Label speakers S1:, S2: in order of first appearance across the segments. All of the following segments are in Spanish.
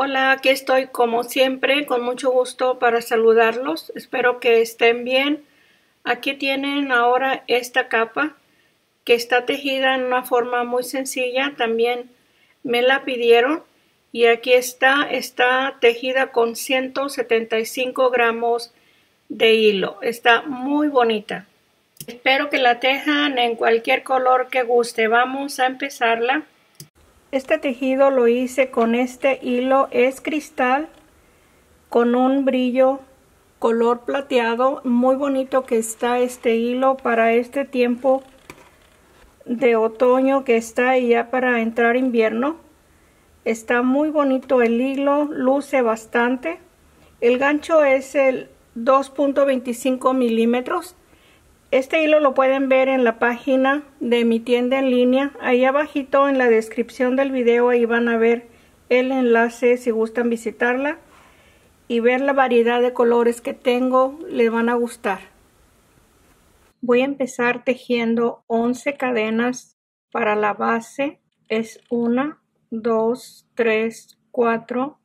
S1: Hola, aquí estoy como siempre, con mucho gusto para saludarlos. Espero que estén bien. Aquí tienen ahora esta capa que está tejida en una forma muy sencilla. También me la pidieron y aquí está tejida con 175 gramos de hilo. Está muy bonita. Espero que la tejan en cualquier color que guste. Vamos a empezarla. Este tejido lo hice con este hilo, es cristal con un brillo color plateado. Muy bonito que está este hilo para este tiempo de otoño que está ya para entrar invierno. Está muy bonito el hilo, luce bastante. El gancho es el 2.25 milímetros. Este hilo lo pueden ver en la página de mi tienda en línea. Ahí abajito en la descripción del video, ahí van a ver el enlace si gustan visitarla y ver la variedad de colores que tengo. Les van a gustar. Voy a empezar tejiendo 11 cadenas para la base. Es 1, 2, 3, 4,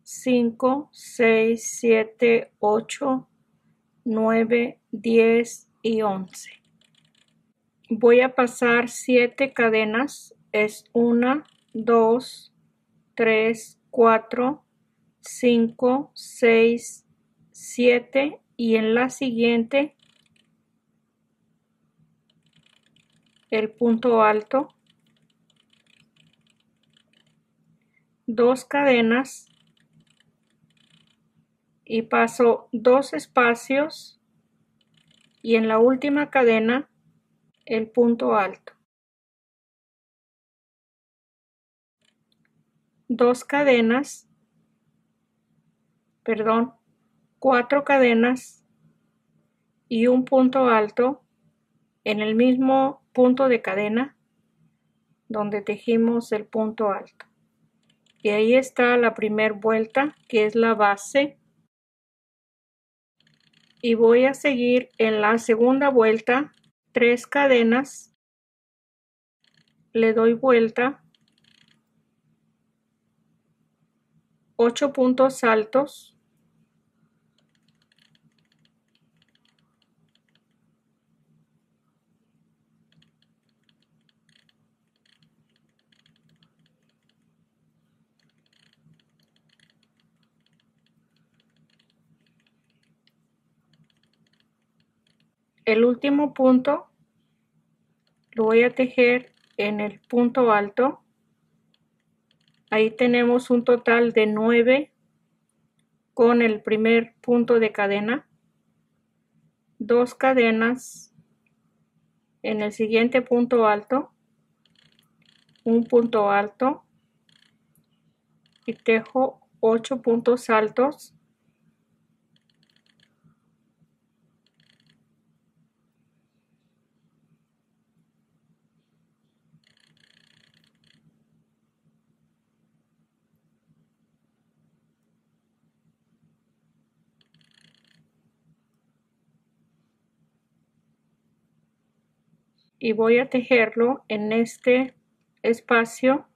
S1: 5, 6, 7, 8, 9, 10 y 11. Voy a pasar 7 cadenas, es 1, 2, 3, 4, 5, 6, 7 y en la siguiente el punto alto, 2 cadenas y paso 2 espacios y en la última cadena el punto alto. 2 cadenas, 4 cadenas y un punto alto en el mismo punto de cadena donde tejimos el punto alto. Y ahí está la primera vuelta, que es la base. Y voy a seguir en la segunda vuelta, 3 cadenas, le doy vuelta, 8 puntos altos, el último punto lo voy a tejer en el punto alto. Ahí tenemos un total de 9 con el primer punto de cadena, 2 cadenas en el siguiente punto alto, un punto alto y tejo 8 puntos altos. Y voy a tejerlo en este espacio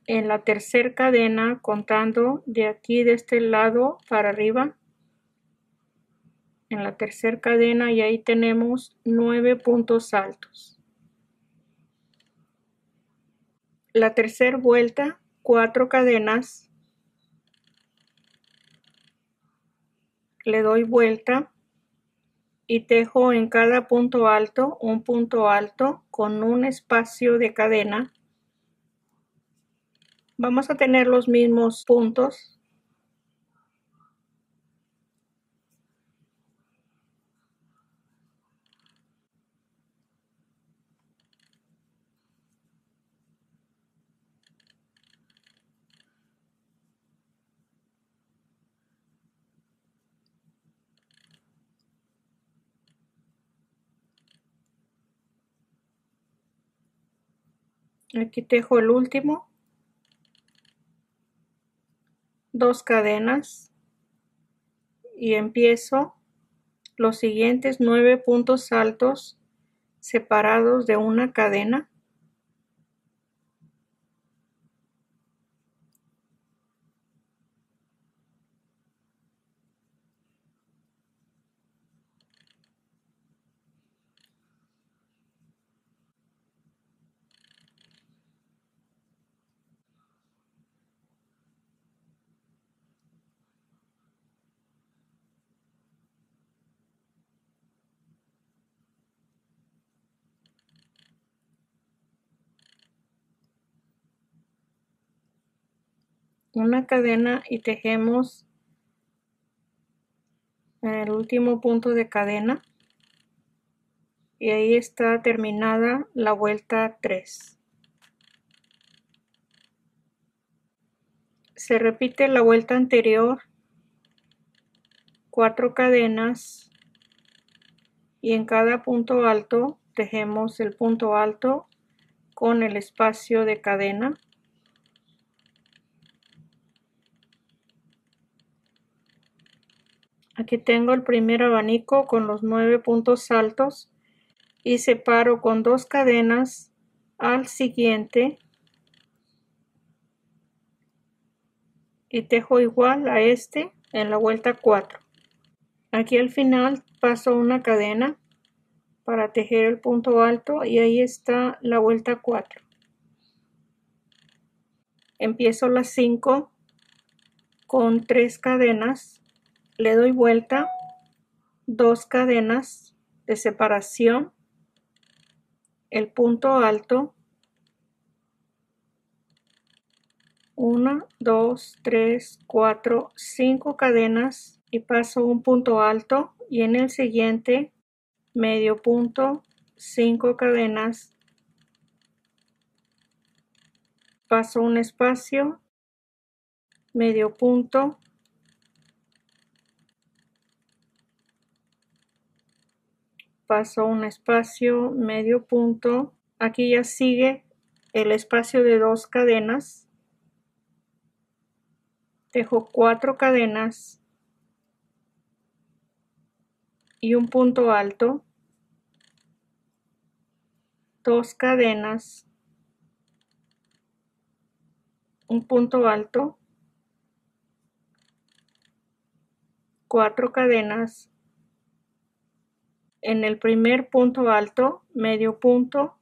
S1: en la tercera cadena, contando de aquí de este lado para arriba en la tercera cadena, y ahí tenemos 9 puntos altos. La tercera vuelta, 4 cadenas, le doy vuelta y tejo en cada punto alto un punto alto con un espacio de cadena. Vamos a tener los mismos puntos. Aquí tejo el último, 2 cadenas y empiezo los siguientes 9 puntos altos separados de una cadena. una cadena y tejemos en el último punto de cadena, y ahí está terminada la vuelta 3. Se repite la vuelta anterior, 4 cadenas, y en cada punto alto tejemos el punto alto con el espacio de cadena. Aquí tengo el primer abanico con los 9 puntos altos y separo con 2 cadenas al siguiente y tejo igual a este en la vuelta 4. Aquí al final paso una cadena para tejer el punto alto y ahí está la vuelta 4. Empiezo las 5 con 3 cadenas, le doy vuelta, 2 cadenas de separación, el punto alto, 1, 2, 3, 4, 5 cadenas y paso un punto alto, y en el siguiente medio punto, 5 cadenas, paso un espacio, medio punto, paso un espacio, medio punto. Aquí ya sigue el espacio de 2 cadenas, tejo 4 cadenas y un punto alto, 2 cadenas, un punto alto, 4 cadenas, en el primer punto alto, medio punto,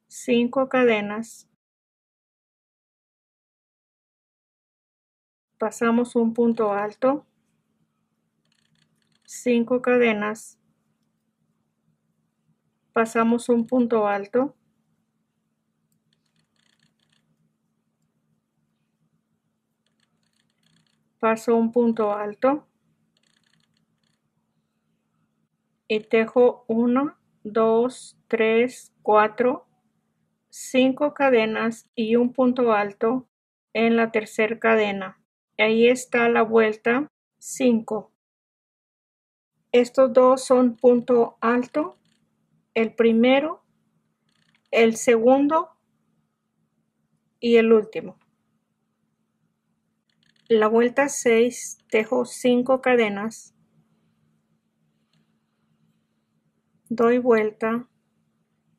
S1: 5 cadenas, pasamos un punto alto, 5 cadenas, pasamos un punto alto, paso un punto alto y tejo 1, 2, 3, 4, 5 cadenas y un punto alto en la tercera cadena. Ahí está la vuelta 5. Estos dos son punto alto, el primero, el segundo y el último. La vuelta 6 tejo 5 cadenas, doy vuelta,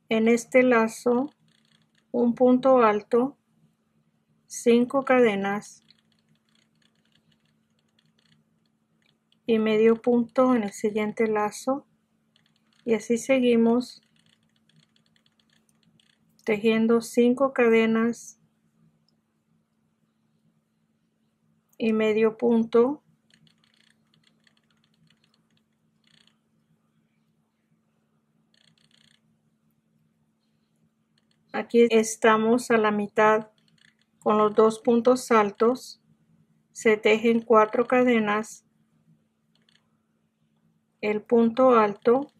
S1: en este lazo un punto alto, 5 cadenas y medio punto en el siguiente lazo, y así seguimos tejiendo 5 cadenas y medio punto, aquí estamos a la mitad con los 2 puntos altos, se tejen 4 cadenas, el punto alto,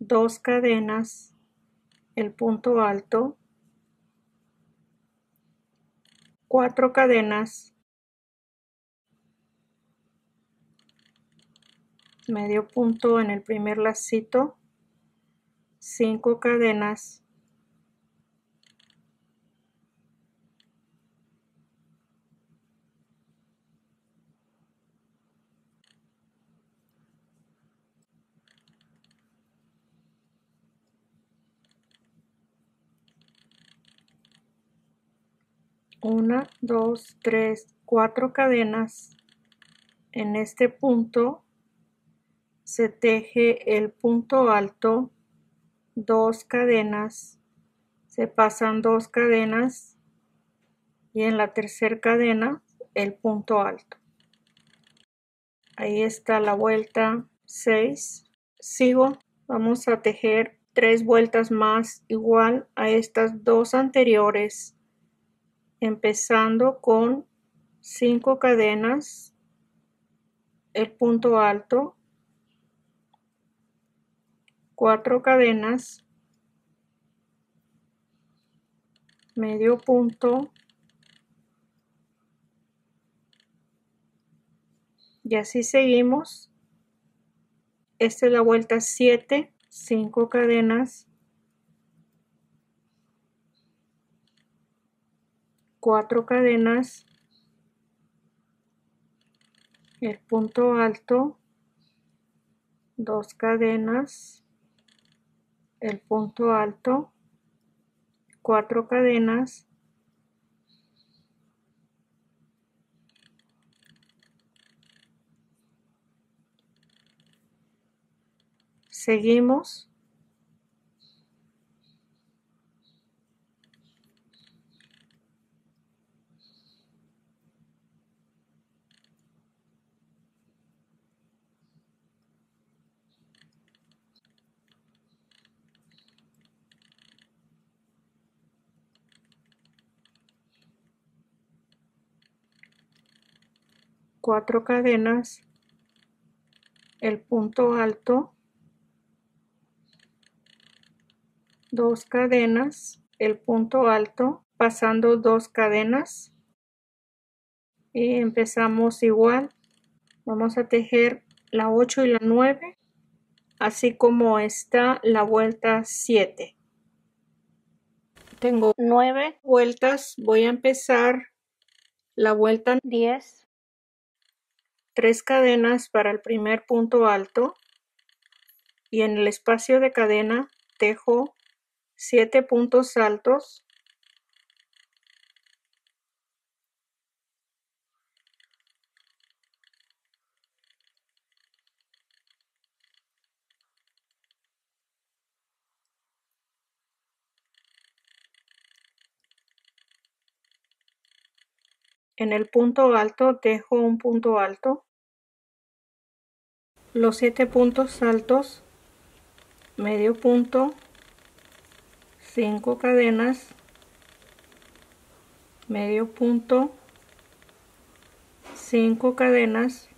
S1: 2 cadenas, el punto alto, 4 cadenas, medio punto en el primer lacito, 5 cadenas, una, 2, 3, 4 cadenas. En este punto se teje el punto alto, 2 cadenas, se pasan 2 cadenas y en la tercera cadena el punto alto. Ahí está la vuelta 6. Sigo, vamos a tejer 3 vueltas más igual a estas 2 anteriores. empezando con 5 cadenas, el punto alto, 4 cadenas, medio punto, y así seguimos. Esta es la vuelta 7, 5 cadenas, 4 cadenas, el punto alto, 2 cadenas, el punto alto, 4 cadenas, seguimos, cuatro cadenas, el punto alto, 2 cadenas, el punto alto, pasando 2 cadenas y empezamos igual. Vamos a tejer la 8 y la 9, así como está la vuelta 7. Tengo 9 vueltas, voy a empezar la vuelta 10, 3 cadenas para el primer punto alto y en el espacio de cadena tejo 7 puntos altos, en el punto alto tejo un punto alto, los 7 puntos altos, medio punto, 5 cadenas, medio punto, 5 cadenas,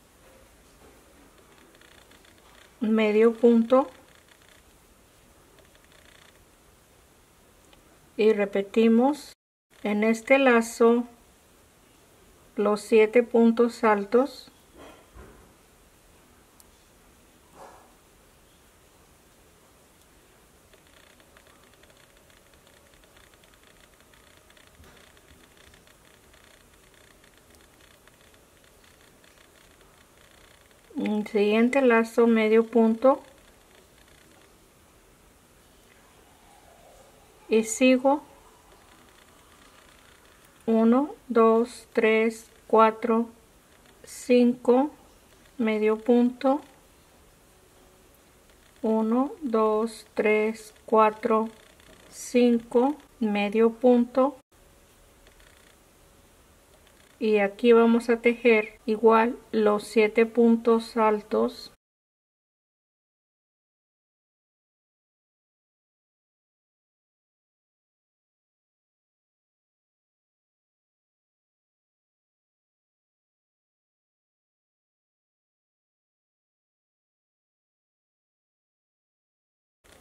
S1: medio punto y repetimos en este lazo los 7 puntos altos, el siguiente lazo medio punto y sigo 1, 2, 3, 4, 5, medio punto, 1, 2, 3, 4, 5, medio punto y aquí vamos a tejer igual los 7 puntos altos,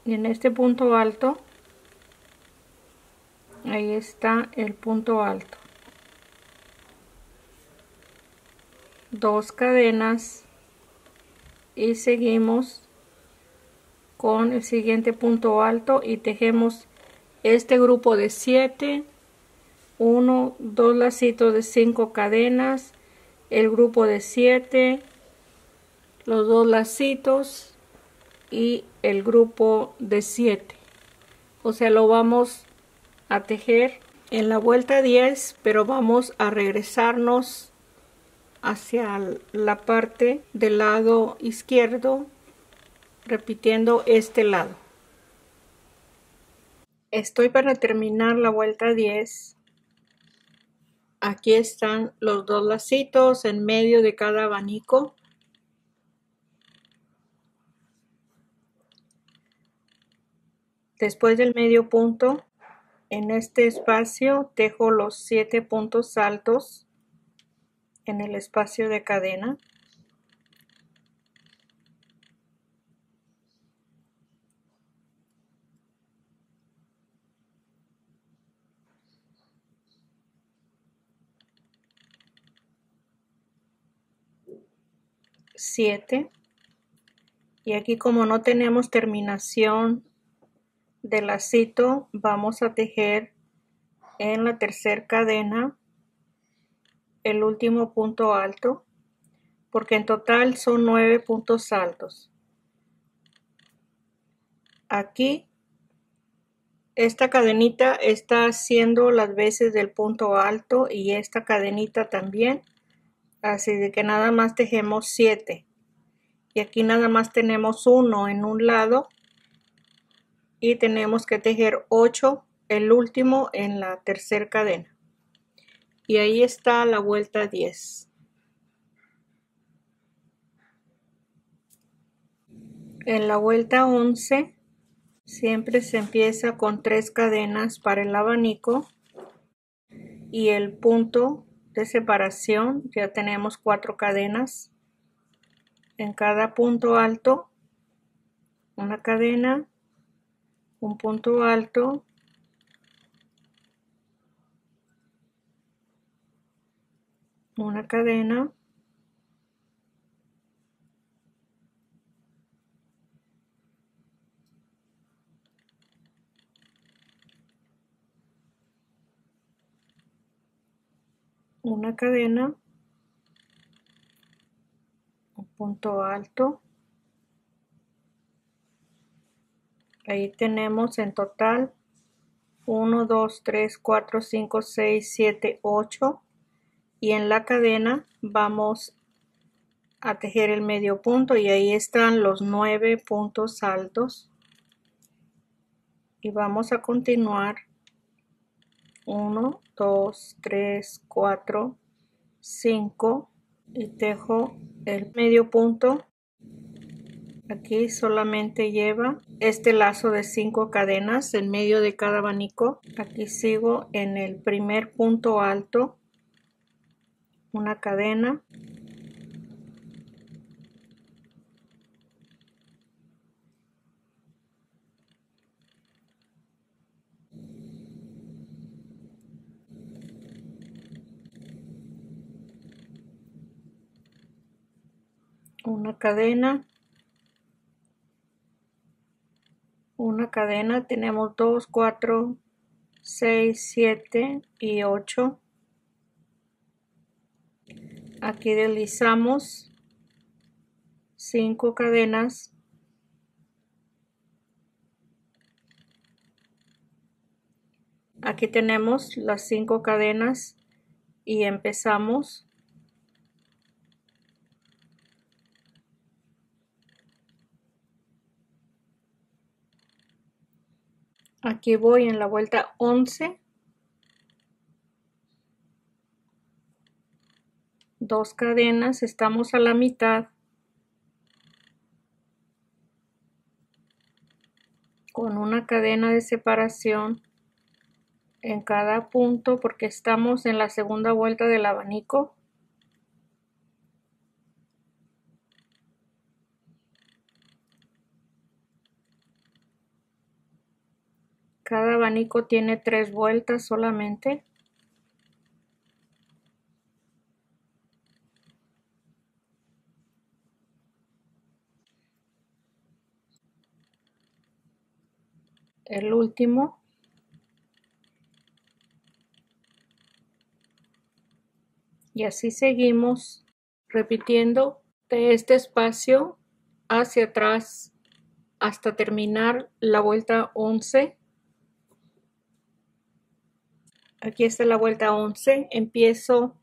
S1: y en este punto alto, ahí está el punto alto, 2 cadenas y seguimos con el siguiente punto alto y tejemos este grupo de 7, 1, 2 lacitos de 5 cadenas, el grupo de 7, los 2 lacitos y el grupo de 7. O sea, lo vamos a tejer en la vuelta 10, pero vamos a regresarnos hacia la parte del lado izquierdo, repitiendo este lado. Estoy para terminar la vuelta 10. Aquí están los 2 lacitos en medio de cada abanico. Después del medio punto En este espacio tejo los 7 puntos altos en el espacio de cadena. Siete. Y aquí, como no tenemos terminación de lacito, vamos a tejer en la tercera cadena el último punto alto, porque en total son 9 puntos altos. Aquí esta cadenita está haciendo las veces del punto alto y esta cadenita también, así de que nada más tejemos 7. Y aquí nada más tenemos 1 en un lado y tenemos que tejer 8, el último en la tercera cadena. Y ahí está la vuelta 10. En la vuelta 11 siempre se empieza con 3 cadenas para el abanico y el punto de separación ya tenemos 4 cadenas. En cada punto alto una cadena, un punto alto, una cadena, una cadena, un punto alto. Ahí tenemos en total 1, 2, 3, 4, 5, 6, 7, 8. Y en la cadena vamos a tejer el medio punto y ahí están los 9 puntos altos. Y vamos a continuar 1, 2, 3, 4, 5 y tejo el medio punto. Aquí solamente lleva este lazo de 5 cadenas en medio de cada abanico. Aquí sigo en el primer punto alto, una cadena, una cadena, una cadena. Tenemos 2, 4, 6, 7 y 8. Aquí deslizamos 5 cadenas, aquí tenemos las 5 cadenas y empezamos aquí voy en la vuelta 11, 2 cadenas, estamos a la mitad, con una cadena de separación en cada punto porque estamos en la segunda vuelta del abanico. Cada abanico tiene 3 vueltas solamente. El último. Y así seguimos repitiendo de este espacio hacia atrás hasta terminar la vuelta 11. Aquí está la vuelta 11. Empiezo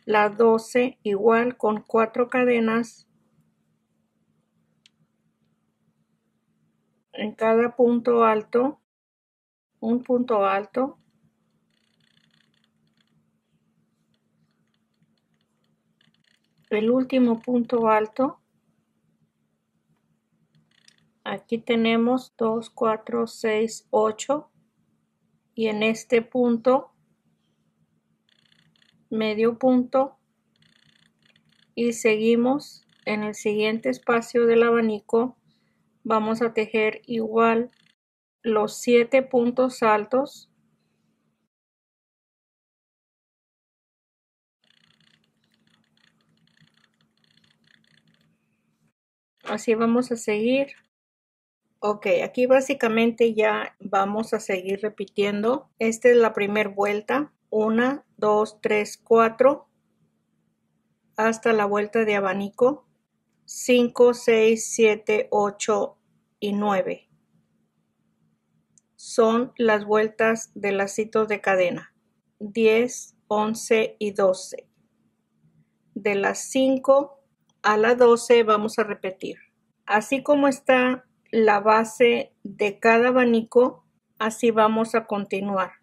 S1: la 12 igual con 4 cadenas en cada punto alto, un punto alto, el último punto alto. Aquí tenemos 2, 4, 6, 8. y en este punto, medio punto, y seguimos en el siguiente espacio del abanico. Vamos a tejer igual los 7 puntos altos. Así vamos a seguir. Ok, aquí básicamente ya vamos a seguir repitiendo. Esta es la primera vuelta. 1, 2, 3, 4. Hasta la vuelta de abanico. 5, 6, 7, 8 y 9. Son las vueltas de lacitos de cadena. 10, 11 y 12. De las 5 a la 12 vamos a repetir. Así como está la base de cada abanico, así vamos a continuar.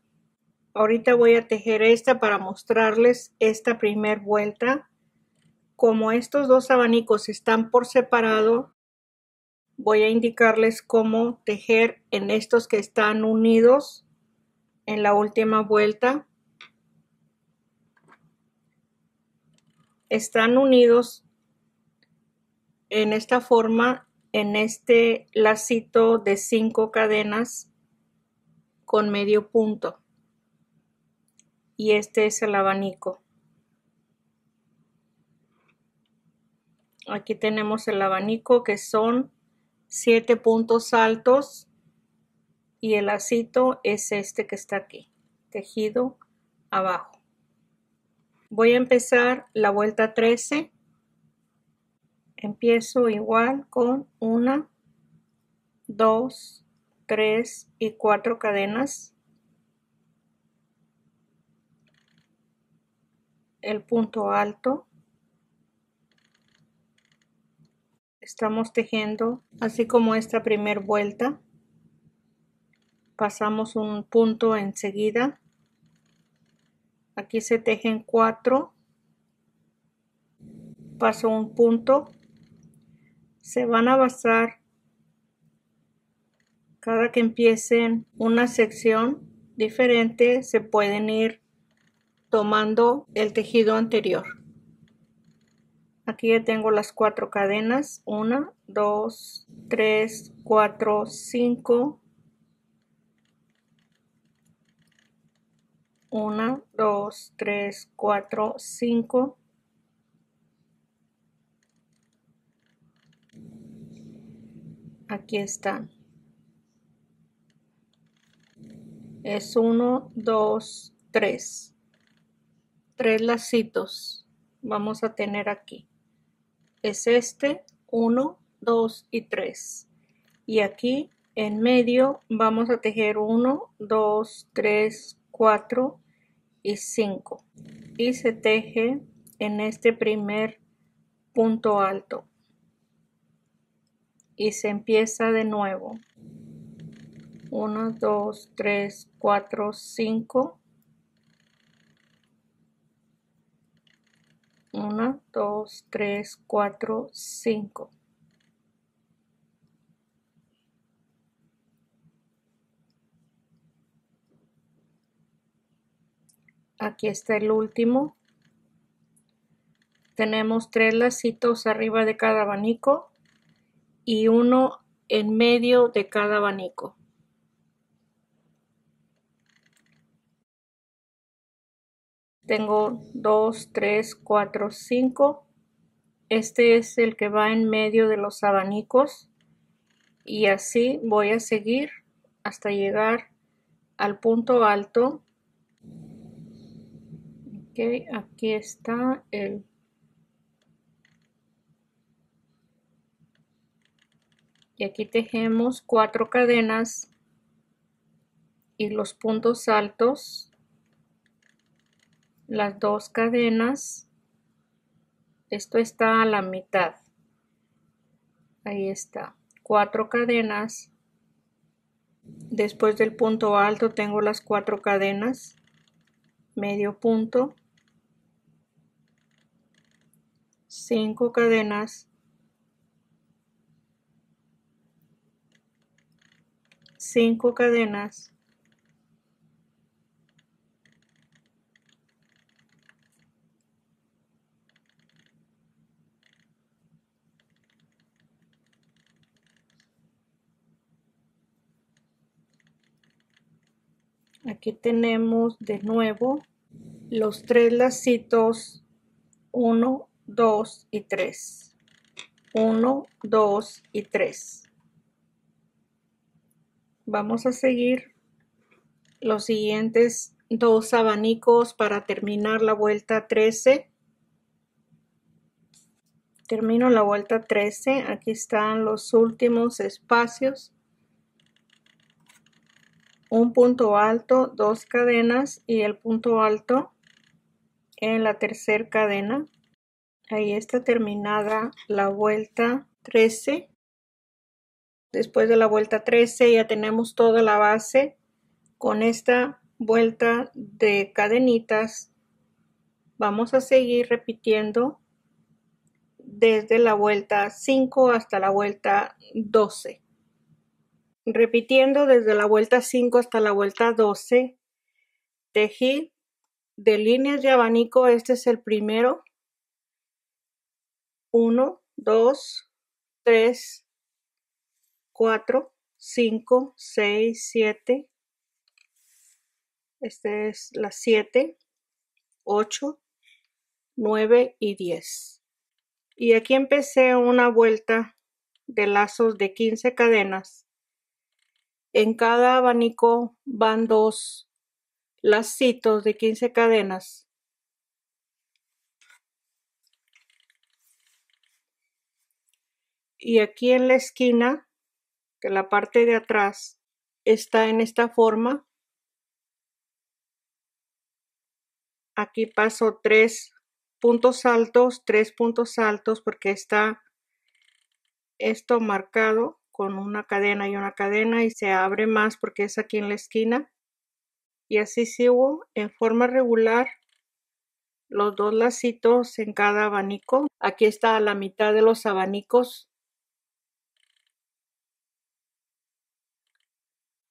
S1: Ahorita voy a tejer esta para mostrarles esta primera vuelta. Como estos dos abanicos están por separado, voy a indicarles cómo tejer en estos que están unidos en la última vuelta. Están unidos en esta forma, en este lacito de 5 cadenas con medio punto. Y este es el abanico. Aquí tenemos el abanico que son 7 puntos altos y el lacito es este que está aquí, tejido abajo. Voy a empezar la vuelta 13. Empiezo igual con 1, 2, 3 y 4 cadenas. El punto alto. Estamos tejiendo así como esta primera vuelta. Pasamos un punto enseguida. Aquí se tejen 4. Paso un punto. Se van a basar cada que empiecen una sección diferente. Se pueden ir tomando el tejido anterior. Aquí ya tengo las 4 cadenas. 1, 2, 3, 4, 5. 1, 2, 3, 4, 5. Aquí están. Es 1, 2, 3. 3 lacitos vamos a tener aquí. Es este, 1, 2 y 3. Y aquí en medio vamos a tejer 1, 2, 3, 4 y 5. Y se teje en este primer punto alto. Y se empieza de nuevo. 1, 2, 3, 4, 5. 1, 2, 3, 4, 5. Aquí está el último. Tenemos 3 lacitos arriba de cada abanico y uno en medio de cada abanico. Tengo 2, 3, 4, 5. Este es el que va en medio de los abanicos y así voy a seguir hasta llegar al punto alto. Okay, aquí está el y aquí tejemos 4 cadenas y los puntos altos, las 2 cadenas. Esto está a la mitad. Ahí está. 4 cadenas. Después del punto alto tengo las 4 cadenas. Medio punto. 5 cadenas. 5 cadenas. Aquí tenemos de nuevo los 3 lacitos 1, 2 y 3. 1, 2 y 3. Vamos a seguir los siguientes 2 abanicos para terminar la vuelta 13. Termino la vuelta 13. Aquí están los últimos espacios. Un punto alto, 2 cadenas y el punto alto en la tercera cadena. Ahí está terminada la vuelta 13. Después de la vuelta 13 ya tenemos toda la base. Con esta vuelta de cadenitas vamos a seguir repitiendo desde la vuelta 5 hasta la vuelta 12. Repitiendo desde la vuelta 5 hasta la vuelta 12, tejí de líneas de abanico. Este es el primero. 1, 2, 3, 4, 5, 6, 7. Esta es la 7, 8, 9 y 10. Y aquí empecé una vuelta de lazos de 15 cadenas. En cada abanico van 2 lacitos de 15 cadenas. Y aquí en la esquina, de la parte de atrás, está en esta forma. Aquí paso 3 puntos altos, 3 puntos altos, porque está esto marcado con una cadena y una cadena, y se abre más porque es aquí en la esquina. Y así sigo en forma regular los 2 lacitos en cada abanico. Aquí está a la mitad de los abanicos.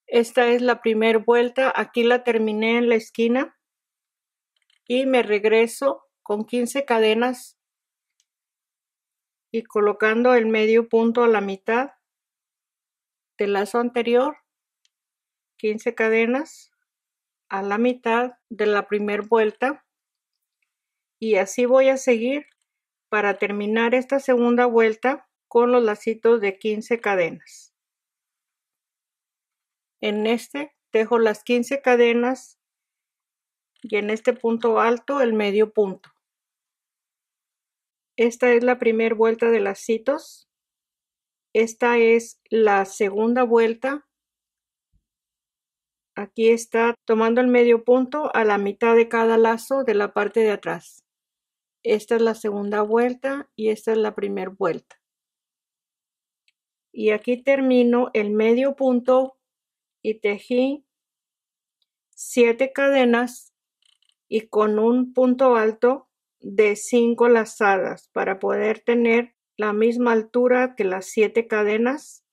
S1: Esta es la primera vuelta. Aquí la terminé en la esquina y me regreso con 15 cadenas y colocando el medio punto a la mitad del lazo anterior. 15 cadenas a la mitad de la primera vuelta, y así voy a seguir para terminar esta segunda vuelta con los lacitos de 15 cadenas. En este dejo las 15 cadenas y en este punto alto el medio punto. Esta es la primera vuelta de lacitos. Esta es la segunda vuelta. Aquí está tomando el medio punto a la mitad de cada lazo de la parte de atrás. Esta es la segunda vuelta y esta es la primera vuelta. Y aquí termino el medio punto y tejí 7 cadenas y con un punto alto de 5 lazadas para poder tener la misma altura que las 7 cadenas,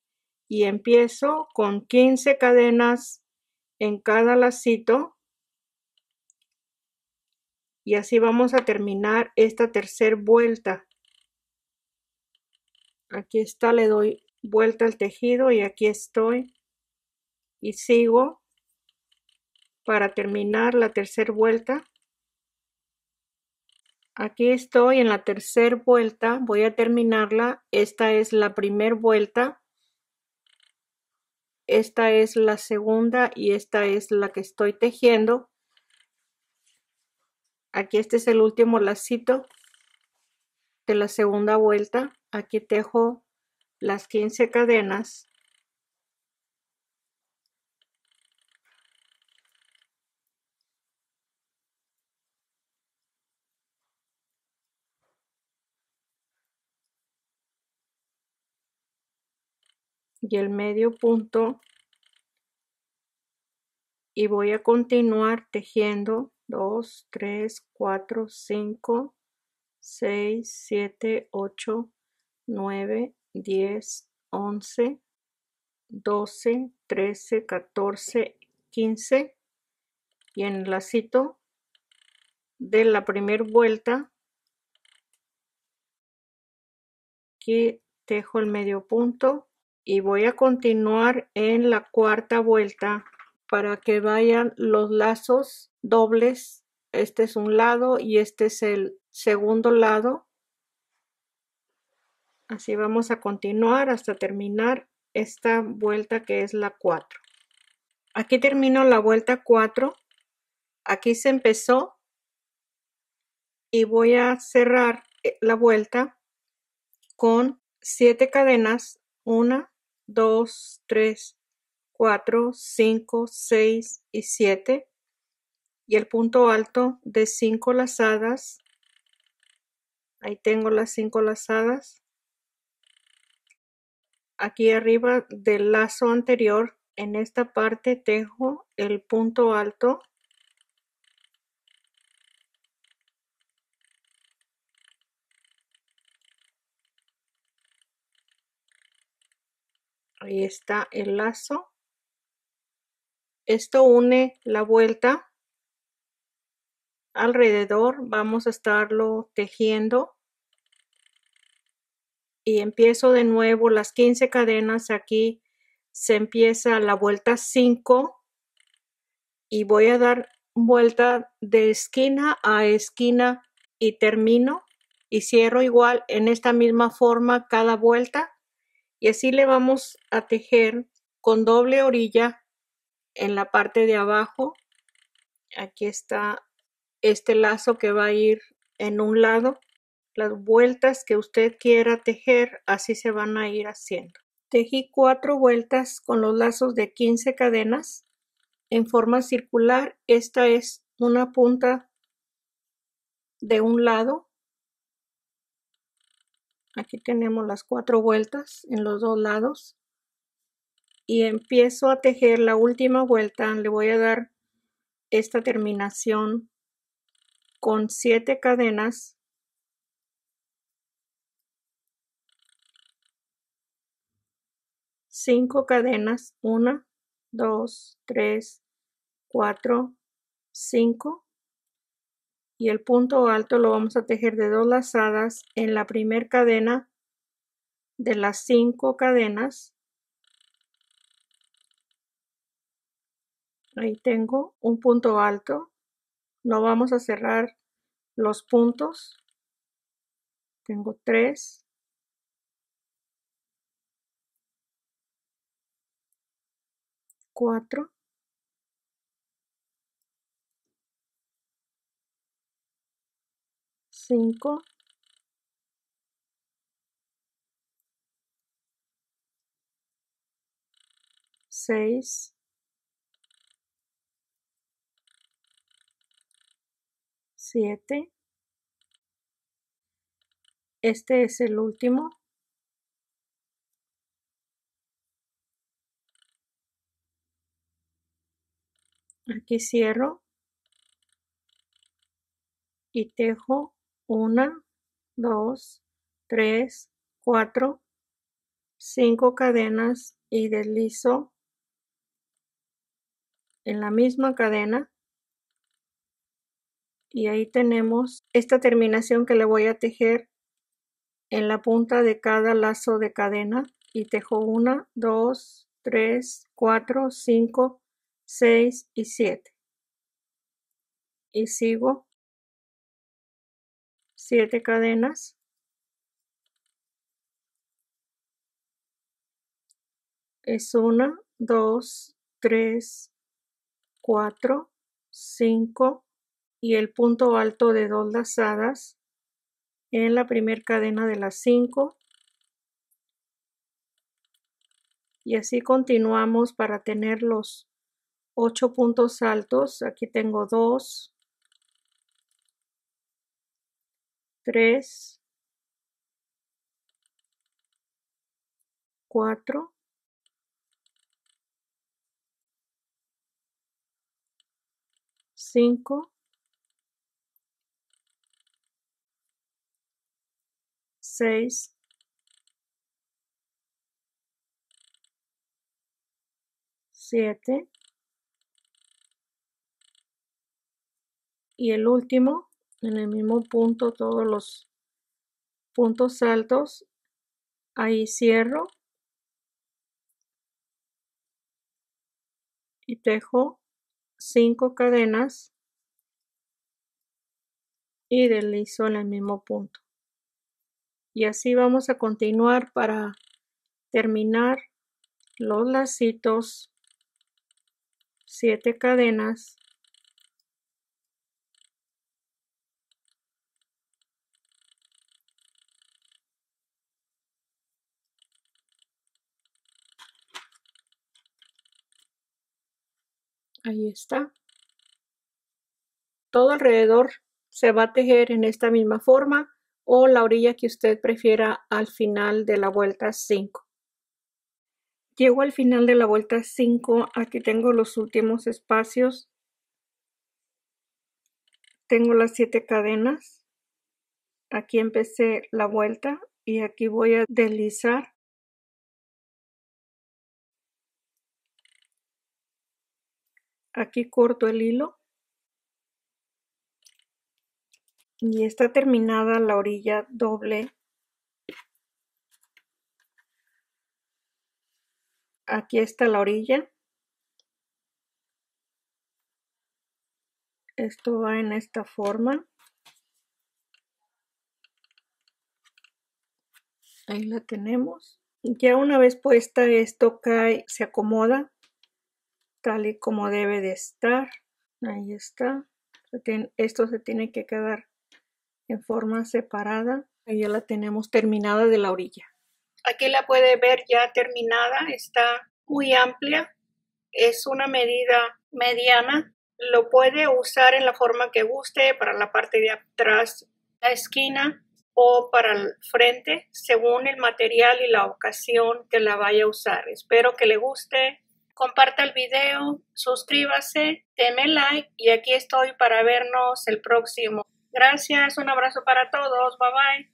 S1: y empiezo con 15 cadenas en cada lacito, y así vamos a terminar esta tercera vuelta. Aquí está, le doy vuelta al tejido y aquí estoy y sigo para terminar la tercera vuelta. Aquí estoy en la tercera vuelta, voy a terminarla. Esta es la primera vuelta, esta es la segunda y esta es la que estoy tejiendo. Aquí este es el último lacito de la segunda vuelta. Aquí tejo las 15 cadenas. Y el medio punto, y voy a continuar tejiendo 2, 3, 4, 5, 6, 7, 8, 9, 10, 11, 12, 13, 14, 15, y en el lacito de la primera vuelta aquí tejo el medio punto y voy a continuar en la cuarta vuelta para que vayan los lazos dobles. Este es un lado y este es el segundo lado. Así vamos a continuar hasta terminar esta vuelta que es la 4. Aquí termino la vuelta 4. Aquí se empezó y voy a cerrar la vuelta con 7 cadenas. 1, 2, 3, 4, 5, 6 y 7. Y el punto alto de 5 lazadas. Ahí tengo las 5 lazadas. Aquí arriba del lazo anterior, en esta parte tejo el punto alto. Ahí está el lazo. Esto une la vuelta alrededor. Vamos a estarlo tejiendo. Y empiezo de nuevo las 15 cadenas. Aquí se empieza la vuelta 5 y voy a dar vuelta de esquina a esquina y termino y cierro igual en esta misma forma cada vuelta, y así le vamos a tejer con doble orilla en la parte de abajo. Aquí está este lazo que va a ir en un lado. Las vueltas que usted quiera tejer, así se van a ir haciendo. Tejí 4 vueltas con los lazos de 15 cadenas en forma circular. Esta es una punta de un lado. Aquí tenemos las 4 vueltas en los 2 lados. Y empiezo a tejer la última vuelta. Le voy a dar esta terminación con 7 cadenas. Cinco cadenas, 1, 2, 3, 4, 5, y el punto alto lo vamos a tejer de 2 lazadas en la primera cadena de las 5 cadenas. Ahí tengo un punto alto. No vamos a cerrar los puntos. Tengo 3, 4, 5, 6, 7. Este es el último. Aquí cierro y tejo 1, 2, 3, 4, 5 cadenas y deslizo en la misma cadena, y ahí tenemos esta terminación que le voy a tejer en la punta de cada lazo de cadena, y tejo 1, 2, 3, 4, 5, 6 y 7 y sigo 7 cadenas. Es 1, 2, 3, 4, 5 y el punto alto de 2 lazadas en la primera cadena de las 5, y así continuamos para tener los 8 puntos altos. Aquí tengo 2, 3, 4, 5, 6, 7 y el último en el mismo punto, todos los puntos altos. Ahí cierro y tejo 5 cadenas y deslizo en el mismo punto. Y así vamos a continuar para terminar los lacitos, 7 cadenas. Ahí está. Todo alrededor se va a tejer en esta misma forma o la orilla que usted prefiera al final de la vuelta 5. Llego al final de la vuelta 5, aquí tengo los últimos espacios. Tengo las 7 cadenas. Aquí empecé la vuelta y aquí voy a deslizar. Aquí corto el hilo. Y está terminada la orilla doble. Aquí está la orilla. Esto va en esta forma. Ahí la tenemos. Ya una vez puesta, esto cae, se acomoda tal y como debe de estar. Ahí está. Esto se tiene que quedar en forma separada. Ahí ya la tenemos terminada de la orilla. Aquí la puede ver ya terminada. Está muy amplia. Es una medida mediana. Lo puede usar en la forma que guste, para la parte de atrás, la esquina, o para el frente, según el material y la ocasión que la vaya a usar. Espero que le guste. Comparta el video, suscríbase, deme like y aquí estoy para vernos el próximo. Gracias, un abrazo para todos, bye bye.